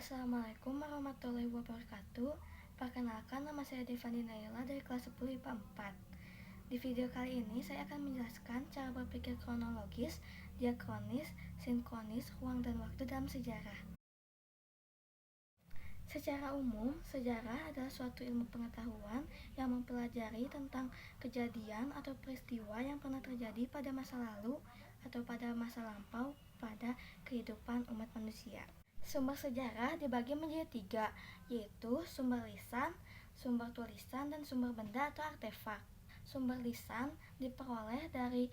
Assalamualaikum warahmatullahi wabarakatuh. Perkenalkan, nama saya Devani Naila dari kelas 10 IPA 4. Di video kali ini saya akan menjelaskan cara berpikir kronologis, diakronis, sinkronis, ruang dan waktu dalam sejarah. Secara umum, sejarah adalah suatu ilmu pengetahuan yang mempelajari tentang kejadian atau peristiwa yang pernah terjadi pada masa lalu atau pada masa lampau pada kehidupan umat manusia. Sumber sejarah dibagi menjadi 3, yaitu sumber lisan, sumber tulisan, dan sumber benda atau artefak. Sumber lisan diperoleh dari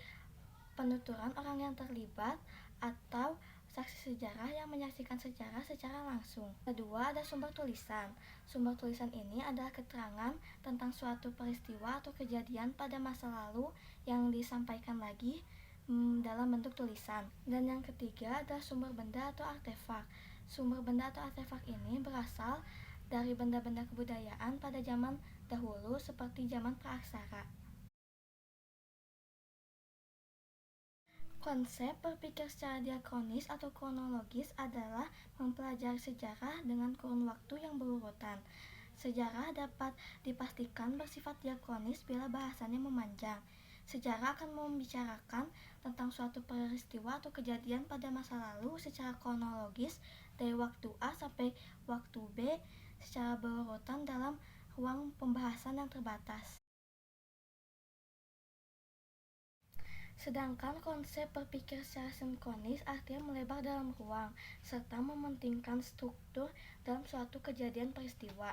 penuturan orang yang terlibat atau saksi sejarah yang menyaksikan sejarah secara langsung. Kedua, ada sumber tulisan. Sumber tulisan ini adalah keterangan tentang suatu peristiwa atau kejadian pada masa lalu yang disampaikan lagi dalam bentuk tulisan. Dan yang ketiga adalah sumber benda atau artefak. Sumber benda atau artefak ini berasal dari benda-benda kebudayaan pada zaman dahulu seperti zaman praaksara. Konsep berpikir secara diakronis atau kronologis adalah mempelajari sejarah dengan kurun waktu yang berurutan. Sejarah dapat dipastikan bersifat diakronis bila bahasannya memanjang. Sejarah akan membicarakan tentang suatu peristiwa atau kejadian pada masa lalu secara kronologis dari waktu A sampai waktu B secara berurutan dalam ruang pembahasan yang terbatas. Sedangkan konsep berpikir secara sinkronis artinya melebar dalam ruang, serta mementingkan struktur dalam suatu kejadian peristiwa.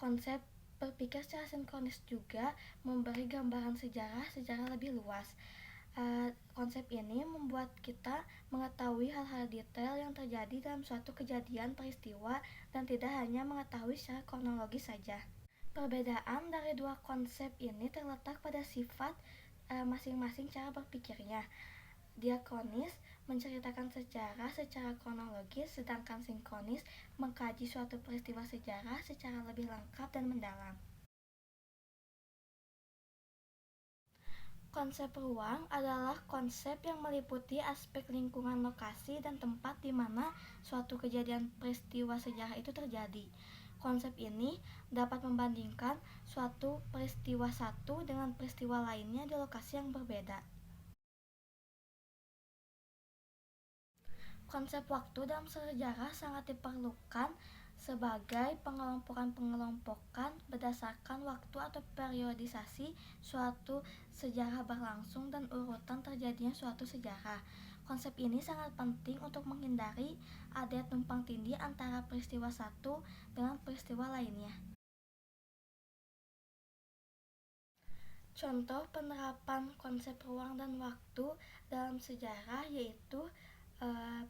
Konsep berpikir secara sinkronis juga memberi gambaran sejarah secara lebih luas. Konsep ini membuat kita mengetahui hal-hal detail yang terjadi dalam suatu kejadian peristiwa dan tidak hanya mengetahui secara kronologis saja. Perbedaan dari dua konsep ini terletak pada sifat masing-masing cara berpikirnya. Diakronis menceritakan sejarah secara kronologis, sedangkan sinkronis mengkaji suatu peristiwa sejarah secara lebih lengkap dan mendalam. Konsep ruang adalah konsep yang meliputi aspek lingkungan, lokasi, dan tempat di mana suatu kejadian peristiwa sejarah itu terjadi. Konsep ini dapat membandingkan suatu peristiwa satu dengan peristiwa lainnya di lokasi yang berbeda. Konsep waktu dalam sejarah sangat diperlukan sebagai pengelompokan berdasarkan waktu atau periodisasi suatu sejarah berlangsung dan urutan terjadinya suatu sejarah. Konsep ini sangat penting untuk menghindari ada tumpang tindih antara peristiwa satu dengan peristiwa lainnya. Contoh penerapan konsep ruang dan waktu dalam sejarah yaitu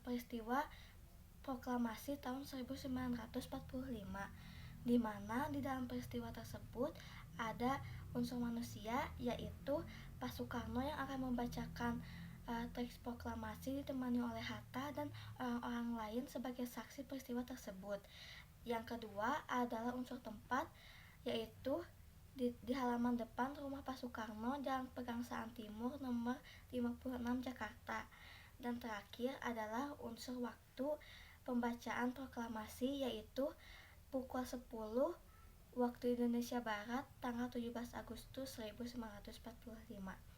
peristiwa proklamasi tahun 1945, di mana di dalam peristiwa tersebut ada unsur manusia, yaitu Pak Soekarno yang akan membacakan teks proklamasi ditemani oleh Hatta dan orang-orang lain sebagai saksi peristiwa tersebut. Yang kedua adalah unsur tempat, yaitu di halaman depan rumah Pak Soekarno, Jalan Pegangsaan Timur nomor 56 Jakarta. Dan terakhir adalah unsur waktu, pembacaan proklamasi, yaitu pukul 10 waktu Indonesia Barat tanggal 17 Agustus 1945.